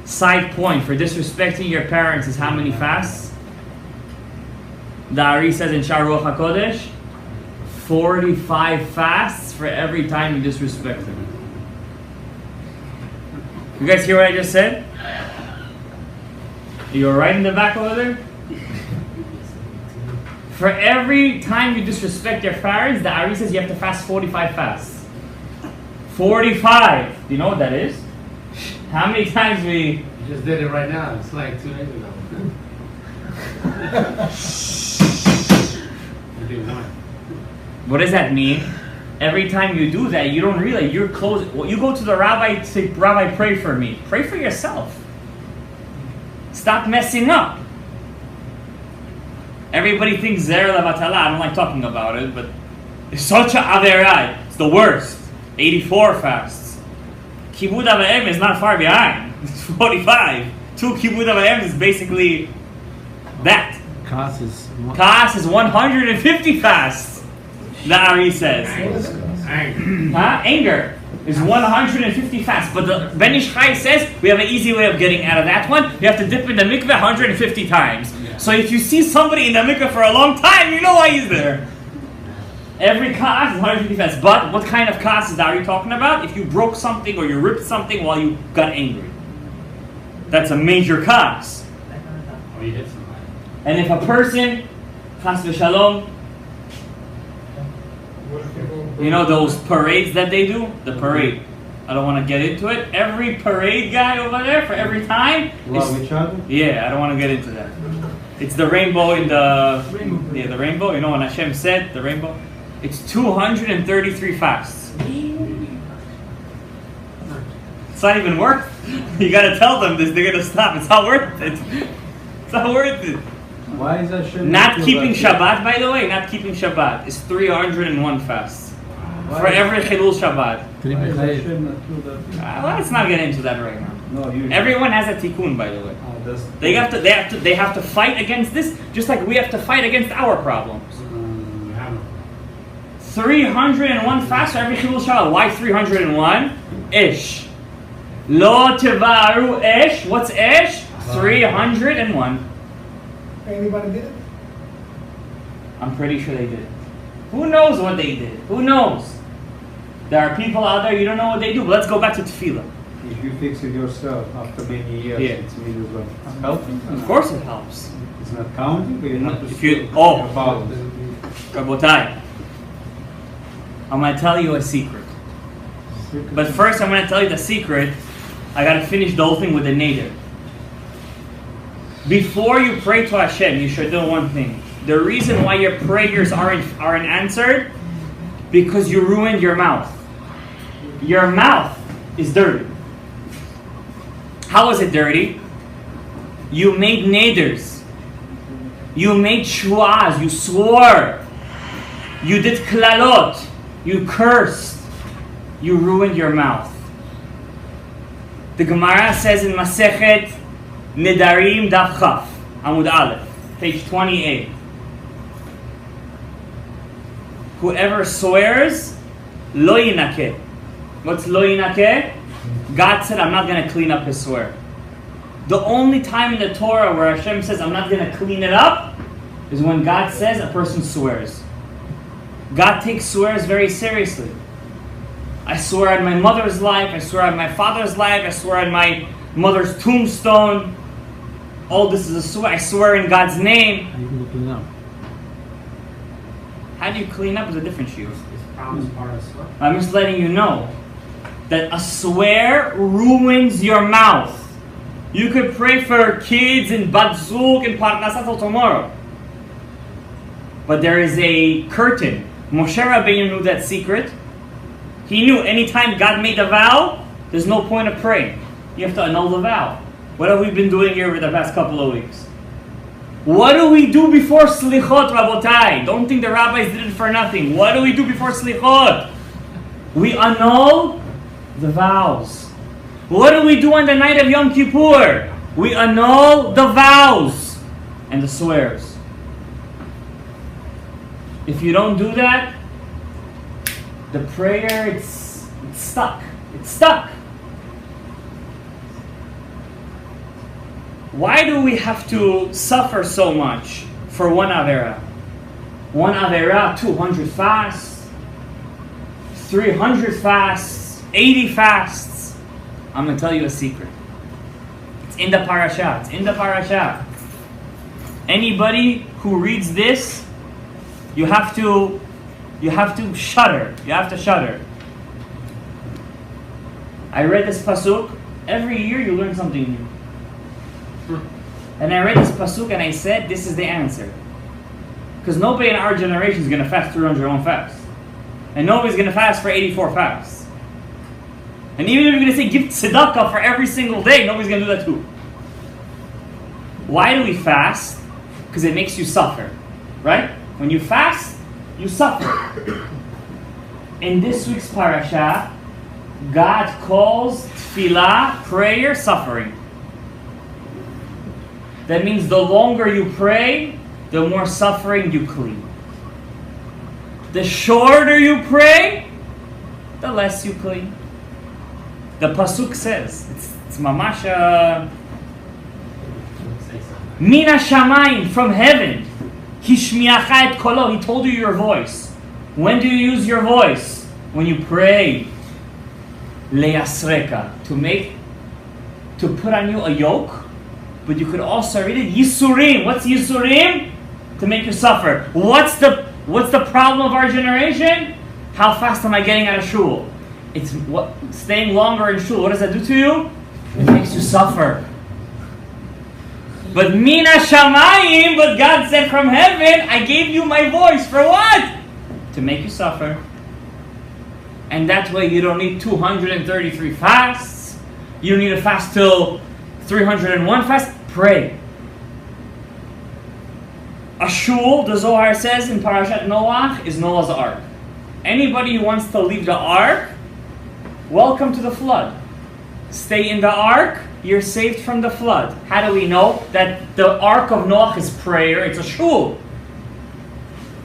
[SPEAKER 1] Side point, for disrespecting your parents is how many fasts? The Ari says in Shar Ruach HaKodesh, 45 fasts for every time you disrespect them. You guys hear what I just said? You're right in the back over there? For every time you disrespect your parents, the Ari says you have to fast 45 fasts. 45! Do you know what that is? How many times we...
[SPEAKER 3] You just did it right now. It's like 2 days ago. I did one.
[SPEAKER 1] What does that mean? Every time you do that, you don't realize you're close. Well, you go to the rabbi to say, Rabbi, pray for me. Pray for yourself. Stop messing up. Everybody thinks Zer Lavatala. I don't like talking about it, but it's such a averaj. It's the worst. 84 fasts. Kibud Avayim is not far behind. It's 45. 2 Kibud Avayim is basically that.
[SPEAKER 5] Kas
[SPEAKER 1] is 150 fasts. The Ari says. Anger is 150 fasts. But the Ben Ish Chai says we have an easy way of getting out of that one. You have to dip in the mikveh 150 times. So if you see somebody in the mikveh for a long time, you know why he's there. Every kas is 150 fasts. But what kind of kas is the Ari talking about? If you broke something or you ripped something while you got angry. That's a major kas.
[SPEAKER 3] Or you hit somebody.
[SPEAKER 1] And if a person, chas v'shalom, you know those parades that they do? The parade. I don't want to get into it. Every parade guy over there for every time.
[SPEAKER 4] Love each other?
[SPEAKER 1] Yeah, I don't want to get into that. It's the rainbow in the... Yeah, the rainbow. You know when Hashem said the rainbow? It's 233 fasts. It's not even worth it. You got to tell them this. They're going to stop. It's not worth it. It's not worth it.
[SPEAKER 4] Why is that?
[SPEAKER 1] Not keeping Shabbat, by the way, not keeping Shabbat is 301 fasts. For every Chilul Shabbat. Let's not get into that right now.
[SPEAKER 4] No,
[SPEAKER 1] everyone has a tikkun, by the way. They have to fight against this, just like we have to fight against our problems. 301 fasts for every Chilul Shabbat. Why 301? Ish. Lo tevaru ish. What's ish? 301.
[SPEAKER 6] Anybody did it?
[SPEAKER 1] I'm pretty sure they did. Who knows what they did? Who knows? There are people out there, you don't know what they do. But let's go back to tefillah.
[SPEAKER 4] If you fix it yourself after many years, it's helping.
[SPEAKER 1] Of course it helps.
[SPEAKER 4] It's not counting, but you're not
[SPEAKER 1] Rabotai, I'm going to tell you a secret. But first I'm going to tell you the secret. I got to finish the whole thing with a nader. Before you pray to Hashem, you should know one thing. The reason why your prayers aren't answered, because you ruined your mouth. Your mouth is dirty. How is it dirty? You made naders. You made shuas. You swore. You did klalot. You cursed. You ruined your mouth. The Gemara says in Masechet Nedarim Daf Chaf, Amud Aleph, page 28. Whoever swears, lo yinakeh. What's lo yinakeh? God said, I'm not going to clean up his swear. The only time in the Torah where Hashem says, I'm not going to clean it up, is when God says a person swears. God takes swears very seriously. I swear on my mother's life, I swear on my father's life, I swear on my mother's tombstone. All this is a swear. I swear in God's name.
[SPEAKER 5] How do you clean up?
[SPEAKER 1] How do you clean up is a different shiur.
[SPEAKER 3] Is promise part of swear?
[SPEAKER 1] I'm just letting you know that a swear ruins your mouth. You could pray for kids in Batzuk and Parnasah till tomorrow. But there is a curtain. Moshe Rabbeinu knew that secret. He knew anytime God made a vow, there's no point of praying. You have to annul the vow. What have we been doing here over the past couple of weeks? What do we do before slichot, Rabotai? Don't think the rabbis did it for nothing. What do we do before slichot? We annul the vows. What do we do on the night of Yom Kippur? We annul the vows and the swears. If you don't do that, the prayer, it's stuck. It's stuck. Why do we have to suffer so much for one Avera? One Avera, 200 fasts, 300 fasts, 80 fasts. I'm going to tell you a secret. It's in the parasha. It's in the parasha. Anybody who reads this, you have to shudder. You have to shudder. I read this pasuk. Every year you learn something new. And I read this pasuk and I said, this is the answer. Because nobody in our generation is going to fast 301 fasts. And nobody's going to fast for 84 fasts. And even if you're going to say give tzedakah for every single day, nobody's going to do that too. Why do we fast? Because it makes you suffer. Right? When you fast, you suffer. In this week's parasha, God calls tefillah, prayer, suffering. That means the longer you pray, the more suffering you clean. The shorter you pray, the less you clean. The pasuk says, it's mamasha, mina shamayim, from heaven, hishmiacha et kolo, he told you your voice. When do you use your voice? When you pray, le'asreka, to put on you a yoke. But you could also read it Yisurim. What's Yisurim? To make you suffer. What's the problem of our generation? How fast am I getting out of shul? It's staying longer in shul. What does that do to you? It makes you suffer. But mina shamayim, but God said from heaven, I gave you my voice for what? To make you suffer. And that way you don't need 233 fasts. You don't need to fast till 301 fast. Pray. A shul, the Zohar says in Parashat Noach, is Noah's Ark. Anybody who wants to leave the Ark, welcome to the flood. Stay in the Ark, you're saved from the flood. How do we know that the Ark of Noach is prayer? It's a shul.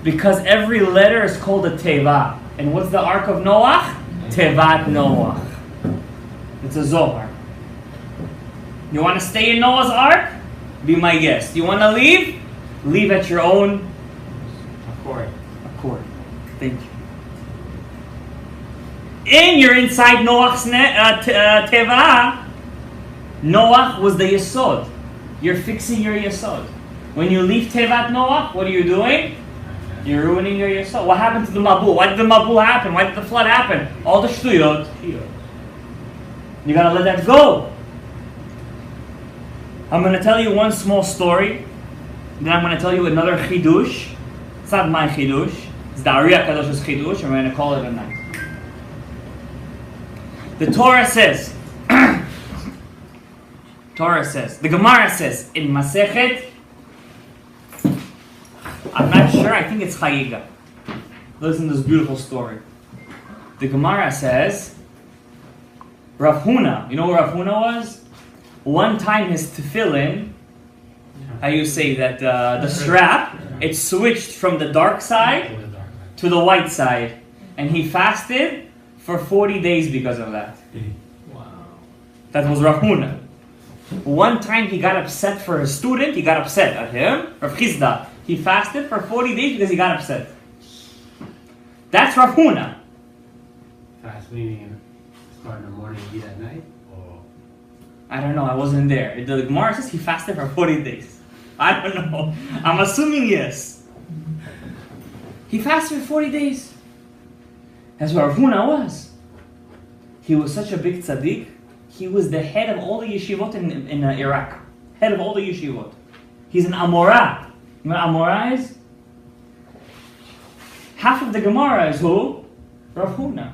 [SPEAKER 1] Because every letter is called a teva. And what's the Ark of Noach? Tevat Noach. It's a Zohar. You want to stay in Noah's Ark? Be my guest. You want to leave? Leave at your own accord. Thank you. You're inside Noach's teva. Noach was the yesod. You're fixing your yesod. When you leave tevat Noach, what are you doing? You're ruining your yesod. What happened to the Mabul? Why did the Mabul happen? Why did the flood happen? All the shtuyot. You gotta let that go. I'm going to tell you one small story. Then I'm going to tell you another chidush. It's not my chidush. It's the Ari HaKadosh's chidush. And we're going to call it a night. The Torah says, the Gemara says, in Masechet, I'm not sure, I think it's Chayiga. Listen to this beautiful story. The Gemara says, Rav Huna, you know who Rav Huna was? One time his tefillin, how you say that, the strap, it switched from the dark side to the white side. And he fasted for 40 days because of that.
[SPEAKER 5] Wow.
[SPEAKER 1] That was Rav Huna. One time he got upset for his student, he got upset at him, Rav Chizda. He fasted for 40 days because he got upset. That's Rav Huna.
[SPEAKER 3] Fast meaning start in the morning, eat at night?
[SPEAKER 1] I don't know, I wasn't there. The Gemara says he fasted for 40 days. I don't know. I'm assuming yes. He fasted for 40 days. That's what Rav Huna was. He was such a big tzaddik. He was the head of all the yeshivot in Iraq. Head of all the yeshivot. He's an Amorah. You know what Amorah is? Half of the Gemara is who? Rav Huna.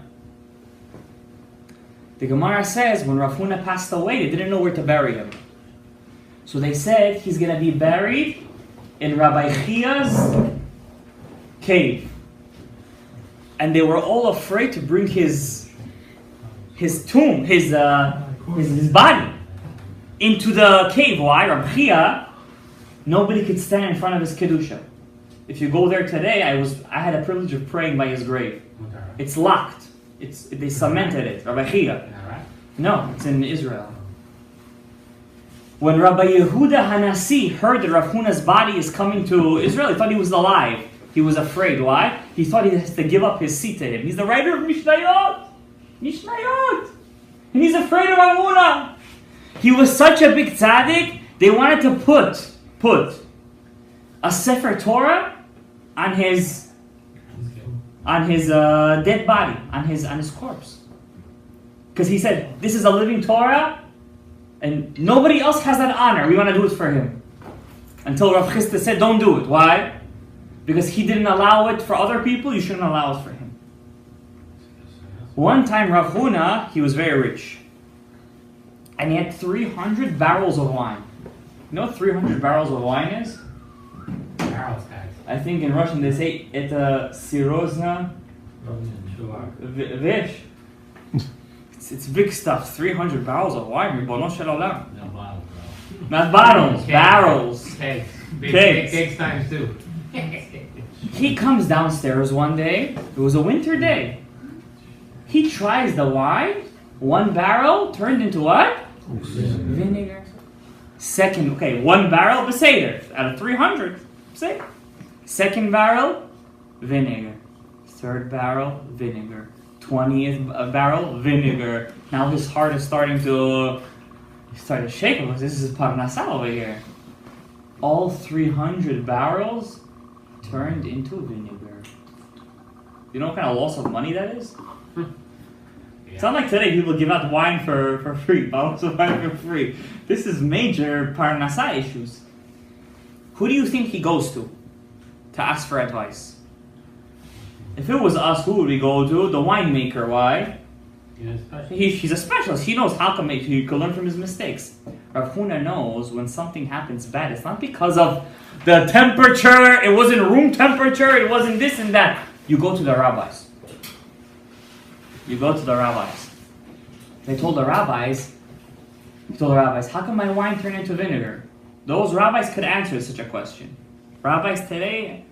[SPEAKER 1] The Gemara says when Rav Huna passed away, they didn't know where to bury him. So they said he's going to be buried in Rabbi Chia's cave. And they were all afraid to bring his tomb, his body into the cave. Why? Rabbi Chia, nobody could stand in front of his kedusha. If you go there today, I had a privilege of praying by his grave. It's locked. They cemented it. Rabbi Chia. No, it's in Israel. When Rabbi Yehuda Hanasi heard that Rav Huna's body is coming to Israel, he thought he was alive. He was afraid. Why? He thought he has to give up his seat to him. He's the writer of Mishnayot. And he's afraid of Rav Huna. He was such a big tzaddik, they wanted to put a Sefer Torah on his dead body, on his corpse. Because he said, this is a living Torah, and nobody else has that honor. We want to do it for him. Until Rav Chisda said, don't do it. Why? Because he didn't allow it for other people, you shouldn't allow it for him. One time Rav Huna, he was very rich. And he had 300 barrels of wine. You know what 300 barrels of wine is?
[SPEAKER 3] Barrels, guys.
[SPEAKER 1] I think in Russian they say это серьезно вещь. It's big stuff. 300 barrels of wine. Ribono shel olam. Not bottles, barrels.
[SPEAKER 3] Kegs.
[SPEAKER 1] Kegs.
[SPEAKER 3] Kegs times two.
[SPEAKER 1] He comes downstairs one day. It was a winter day. He tries the wine. One barrel turned into what? Vinegar. One barrel, beseder. Out of 300. Say. Second barrel, vinegar. Third barrel, vinegar. 20th barrel, vinegar. Now his heart is starting to shake because this is parnasa over here. All 300 barrels turned into vinegar. You know what kind of loss of money that is? It's not like today people give out wine for free, bottles of wine for free. This is major parnasa issues. Who do you think he goes to ask for advice? If it was us, who would we go to? The winemaker. Why? He's a specialist. He knows how to make. He can learn from his mistakes. Rav Huna knows when something happens bad, it's not because of the temperature. It wasn't room temperature. It wasn't this and that. You go to the rabbis. You go to the rabbis. They told the rabbis, how come my wine turned into vinegar? Those rabbis could answer such a question. Rabbis today,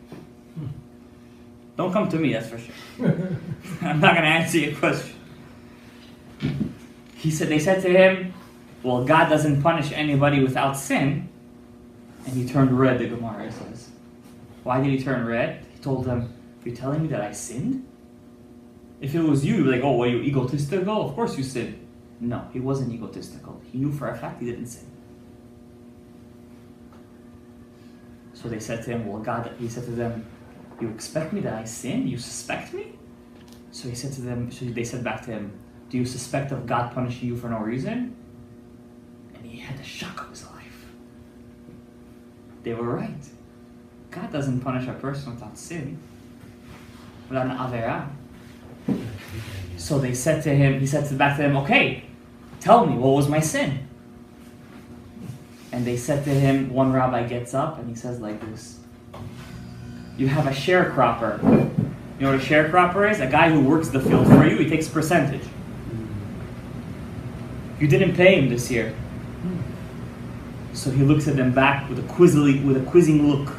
[SPEAKER 1] don't come to me, that's for sure. I'm not going to answer your question. They said to him, well, God doesn't punish anybody without sin. And he turned red, the Gemara says. Why did he turn red? He told them, you're telling me that I sinned? If it was you, you'd be like, oh, were you egotistical? Of course you sinned. No, he wasn't egotistical. He knew for a fact he didn't sin. So they said to him, well, God, he said to them, you expect me that I sin? You suspect me? So he said to them, so they said back to him, do you suspect of God punishing you for no reason? And he had the shock of his life. They were right. God doesn't punish a person without sin, without an avera. So they said to him, he said back to them, okay, tell me, what was my sin? And they said to him, one rabbi gets up and he says like this, you have a sharecropper. You know what a sharecropper is? A guy who works the field for you, he takes percentage. You didn't pay him this year. So he looks at them back with a quizzing look.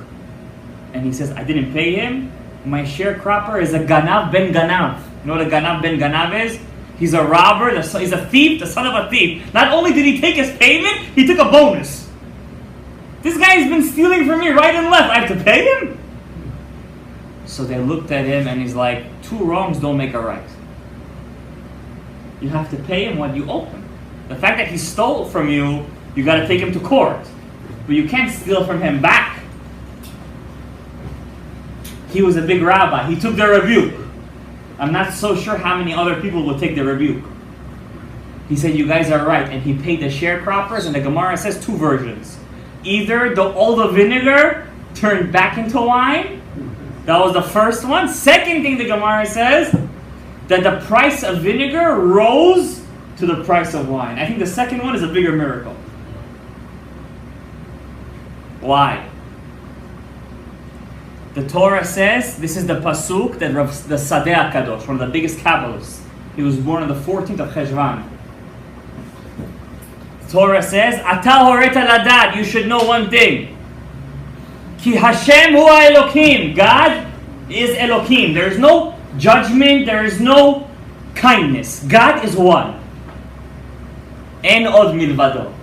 [SPEAKER 1] And he says, I didn't pay him. My sharecropper is a ganav ben ganav. You know what a ganav ben ganav is? He's a robber, he's a thief, the son of a thief. Not only did he take his payment, he took a bonus. This guy's been stealing from me right and left. I have to pay him? So they looked at him and he's like, two wrongs don't make a right. You have to pay him what you owe him. The fact that he stole from you, you got to take him to court. But you can't steal from him back. He was a big rabbi. He took the rebuke. I'm not so sure how many other people will take the rebuke. He said, you guys are right. And he paid the sharecroppers, and the Gemara says two versions. Either all the vinegar turned back into wine. That was the first one. Second thing the Gemara says, that the price of vinegar rose to the price of wine. I think the second one is a bigger miracle. Why? The Torah says, this is the pasuk that the Sadeh HaKadosh, one of the biggest Kabbalists, he was born on the 14th of Cheshvan. The Torah says, Ata horeta ladad, you should know one thing. Ki Hashem hu Elokim, God is Elokim. There is no judgment, there is no kindness. God is one. En od milvado.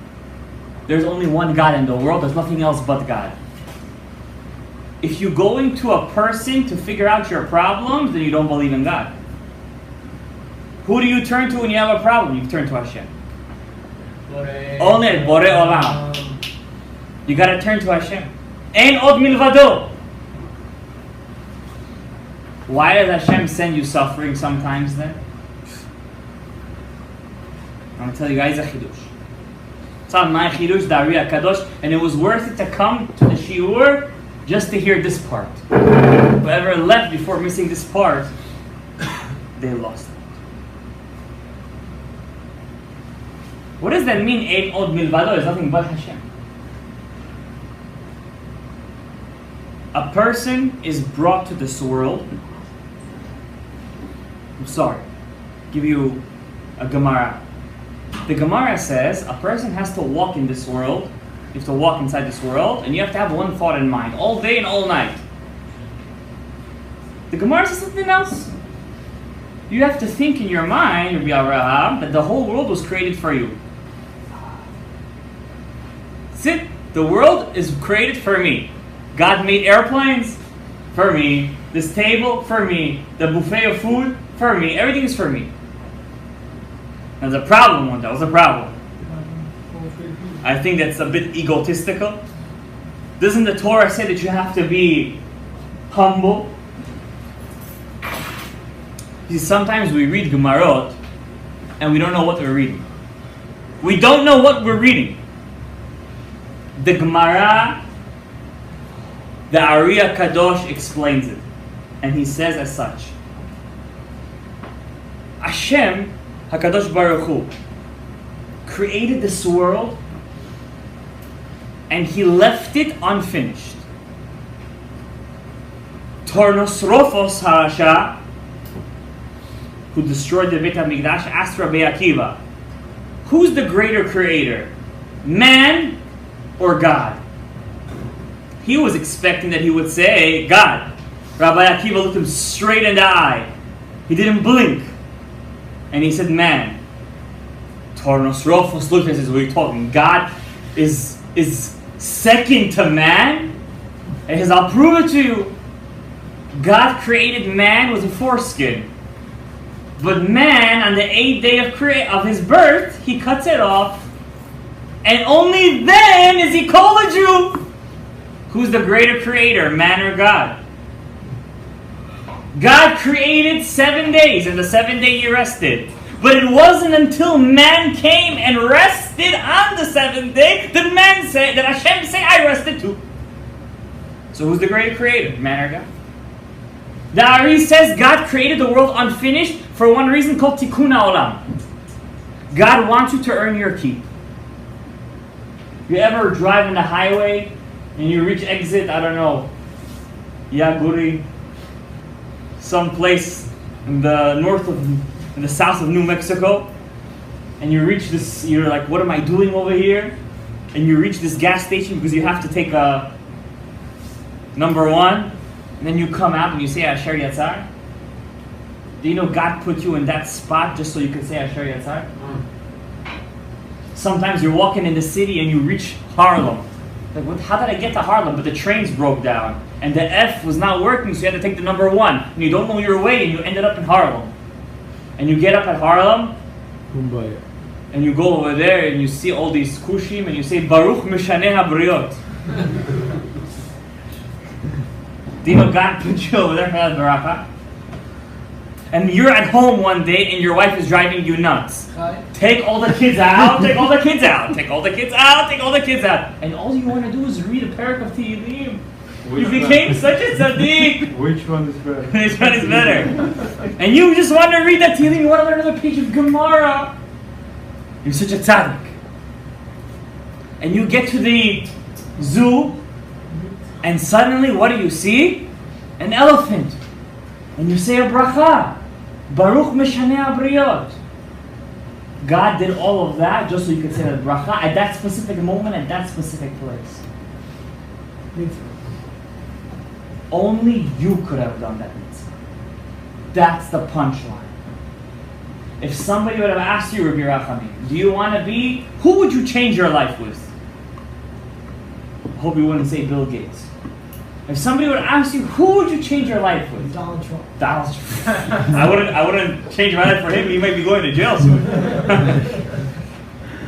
[SPEAKER 1] There's only one God in the world, there's nothing else but God. If you go into a person to figure out your problems, then you don't believe in God. Who do you turn to when you have a problem? You turn to Hashem. Only Bore Olam. You gotta turn to Hashem. En od milvado. Why does Hashem send you suffering sometimes then? I'm going to tell you guys a chidush. It's on my chidush, the Ari HaKadosh, and it was worth it to come to the shiur just to hear this part. Whoever left before missing this part, they lost it. What does that mean, Ein od milvado? Is nothing but Hashem. A person is brought to this world. I'm sorry. Give you a Gemara. The Gemara says a person has to walk in this world. You have to walk inside this world, and you have to have one thought in mind all day and all night. The Gemara says something else. You have to think in your mind, that the whole world was created for you. That's it. The world is created for me. God made airplanes for me. This table for me. The buffet of food for me. Everything is for me. There's a problem one. That was a problem. I think that's a bit egotistical. Doesn't the Torah say that you have to be humble? You see, sometimes we read Gemarot and we don't know what we're reading. We don't know what we're reading. The Gemara, the Ari HaKadosh explains it. And he says as such. Hashem, HaKadosh Baruch Hu, created this world and he left it unfinished. Tornosrophos Harasha, who destroyed the Beit HaMikdash, asked Rabbi Akiva, who's the greater creator, man or God? He was expecting that he would say, God. Rabbi Akiva looked him straight in the eye. He didn't blink. And he said, man. Tornosrophos looked and says, what are you talking? God is second to man? And he says, I'll prove it to you. God created man with a foreskin. But man, on the 8th day of his birth, he cuts it off. And only then is he called a Jew. Who's the greater creator, man or God? God created 7 days, and the 7th day he rested. But it wasn't until man came and rested on the 7th day that Hashem said, I rested too. So who's the greater creator, man or God? The Ari says God created the world unfinished for one reason called TIKUN TEFILA. God wants you to earn your keep. You ever drive in the highway and you reach exit, I don't know, Yaguri, someplace in the south of New Mexico, and you reach this, you're like, what am I doing over here? And you reach this gas station because you have to take a number 1, and then you come out and you say Asher Yatzar. Do you know God put you in that spot just so you can say Asher Yatzar? Sometimes you're walking in the city and you reach Harlem. Like, how did I get to Harlem? But the trains broke down and the F was not working, so you had to take the number 1. And you don't know your way and you ended up in Harlem. And you get up at Harlem,
[SPEAKER 5] Kumbaya.
[SPEAKER 1] and you go over there and you see all these kushim and you say Baruch Mishaneh HaBriot. Do you know God put you over there for that baracha? And you're at home one day and your wife is driving you nuts. Take all the kids out, take all the kids out, take all the kids out, take all the kids out. And all you want to do is read a parak of Tehillim. You became such a tzaddik.
[SPEAKER 4] Which one is better?
[SPEAKER 1] Which one is better? And you just want to read that Tehillim, you want to learn another page of Gemara. You're such a tzaddik. And you get to the zoo, and suddenly what do you see? an elephant, and you say a bracha, Baruch Meshaneh Abriyot. God did all of that just so you could say that bracha at that specific moment, at that specific place. Only you could have done that mitzvah. That's the punchline. If somebody would have asked you, Rabbi Rachamim, do you want to be, who would you change your life with? I hope you wouldn't say Bill Gates. If somebody would ask you, who would you change your life with?
[SPEAKER 6] Donald Trump.
[SPEAKER 1] Donald Trump. I wouldn't change my life for him. He might be going to jail soon.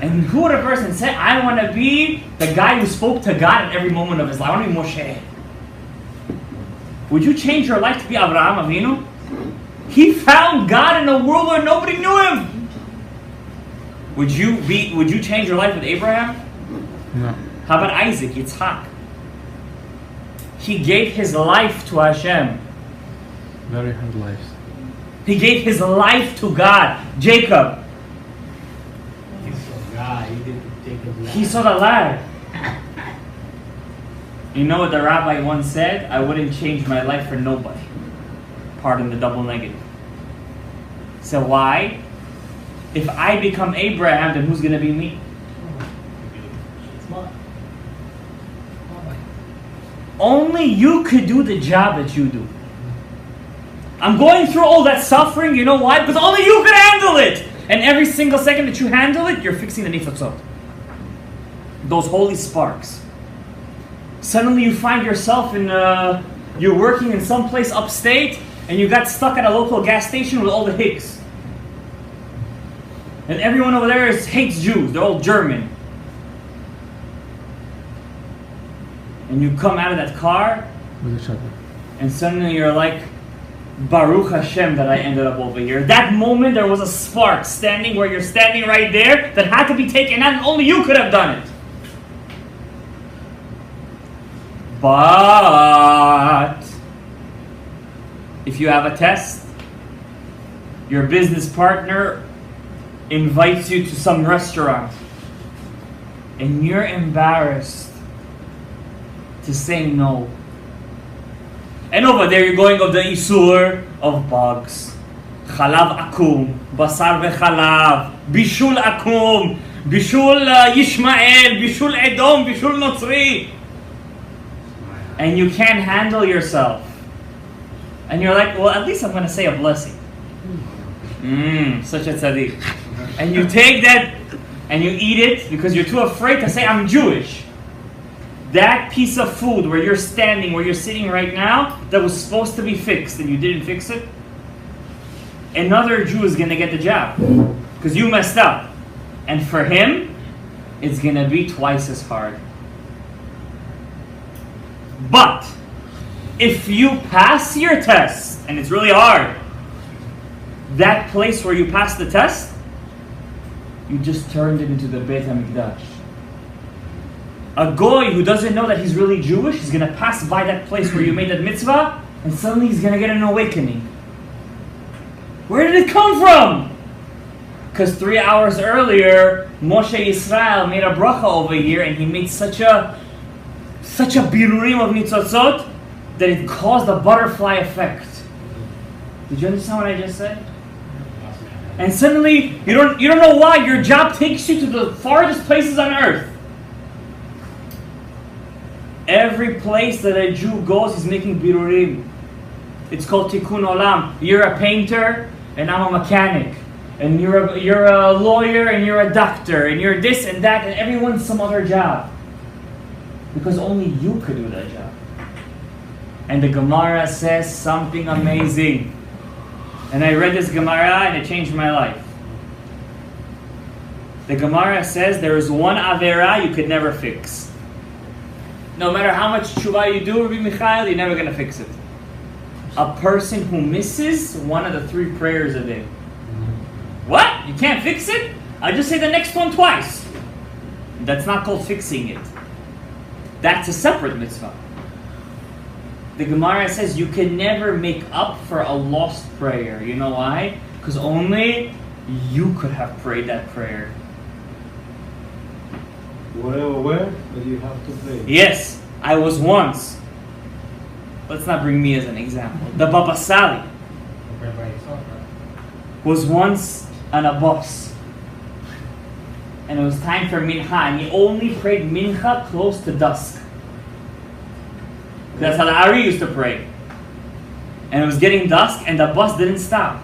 [SPEAKER 1] And who would a person say, I want to be the guy who spoke to God at every moment of his life? I want to be Moshe. Would you change your life to be Abraham Avinu? He found God in a world where nobody knew him. Would you change your life with Abraham?
[SPEAKER 5] No.
[SPEAKER 1] How about Isaac, Yitzhak? He gave his life to Hashem.
[SPEAKER 5] Very hard lives.
[SPEAKER 1] He gave his life to God. Jacob. He saw the ladder. You know what the rabbi once said? I wouldn't change my life for nobody. Pardon the double negative. So why? If I become Abraham, then who's going to be me? Only you could do the job that you do. I'm going through all that suffering, you know why? Because only you could handle it. And every single second that you handle it, you're fixing the nitzotzot. Those holy sparks. Suddenly you find yourself in, you're working in some place upstate, and you got stuck at a local gas station with all the Hicks. And everyone over there hates Jews. They're all German. And you come out of that car,
[SPEAKER 5] With each other.
[SPEAKER 1] and suddenly you're like, Baruch Hashem that I ended up over here. That moment there was a spark standing where you're standing right there that had to be taken out, and only you could have done it. But if you have a test, your business partner invites you to some restaurant, and you're embarrassed to say no. And over there you're going of the isur of bugs. Chalav akum, basar vechalav, bishul akum, bishul Yishmael, bishul Edom, bishul Notzri. And you can't handle yourself. And you're like, well, at least I'm going to say a blessing. Such a tzaddik. And you take that and you eat it because you're too afraid to say, I'm Jewish. That piece of food where you're standing, where you're sitting right now, that was supposed to be fixed and you didn't fix it, another Jew is going to get the job because you messed up. And for him, it's going to be twice as hard. But if you pass your test, and it's really hard, that place where you passed the test, you just turned it into the Beit HaMikdash. A goy who doesn't know that he's really Jewish is going to pass by that place where you made that mitzvah, and suddenly he's going to get an awakening. Where did it come from? Because 3 hours earlier, Moshe Yisrael made a bracha over here, and he made such a birurim of nitzotzot that it caused a butterfly effect. Did you understand what I just said? And suddenly, you don't know why, your job takes you to the farthest places on earth. Every place that a Jew goes, he's making birurim. It's called TIKUN Olam. You're a painter, and I'm a mechanic. And you're a lawyer, and you're a doctor, and you're this and that, and everyone's some other job. Because only you could do that job. And the Gemara says something amazing. And I read this Gemara, and it changed my life. The Gemara says there is one avera you could never fix. No matter how much tshuva you do, Rabbi Michael, you're never going to fix it. A person who misses one of the 3 prayers a day. What? You can't fix it? I'll just say the next one twice. That's not called fixing it. That's a separate mitzvah. The Gemara says you can never make up for a lost prayer. You know why? Because only you could have prayed that prayer.
[SPEAKER 4] Whatever, where, but you have to pray.
[SPEAKER 1] Yes, I was once let's not bring me as an example. The Baba Sali
[SPEAKER 3] Right by yourself, right?
[SPEAKER 1] was once on a bus. And it was time for Mincha, and he only prayed Mincha close to dusk. That's how the Ari used to pray. And it was getting dusk, and the bus didn't stop.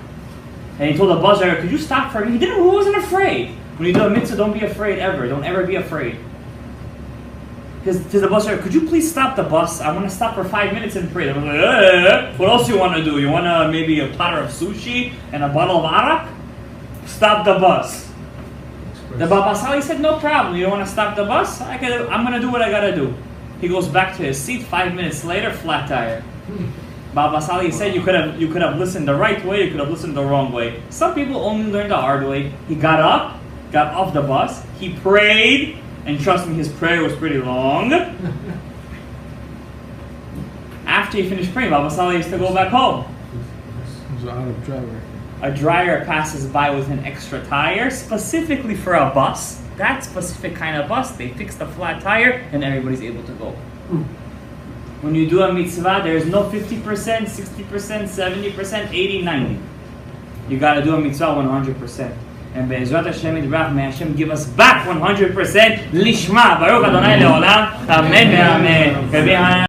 [SPEAKER 1] And he told the bus driver, could you stop for me? He wasn't afraid. When you do a mitzvah, don't be afraid ever. Don't ever be afraid. Because to the bus driver, could you please stop the bus? I want to stop for 5 minutes and pray. They were like, what else you want to do? You want maybe a platter of sushi and a bottle of arak? Stop the bus. The Baba Sali said, no problem. You don't want to stop the bus? I'm going to do what I got to do. He goes back to his seat. 5 minutes later, flat tire. Baba Sali said you could have listened the right way, you could have listened the wrong way. Some people only learn the hard way. He got up, got off the bus, he prayed, and trust me, his prayer was pretty long. After he finished praying, Baba Sali used to go back home.
[SPEAKER 5] It was an Arab driver.
[SPEAKER 1] A dryer passes by with an extra tire, specifically for a bus. That specific kind of bus, they fix the flat tire, and everybody's able to go. When you do a mitzvah, there is no 50%, 60%, 70%, 80, 90. You got to do a mitzvah 100%. And Be'ezrat Hashem Yitbarach, may Hashem give us back 100% lishma. Baruch Adonai le'olam. Amen ve'amen.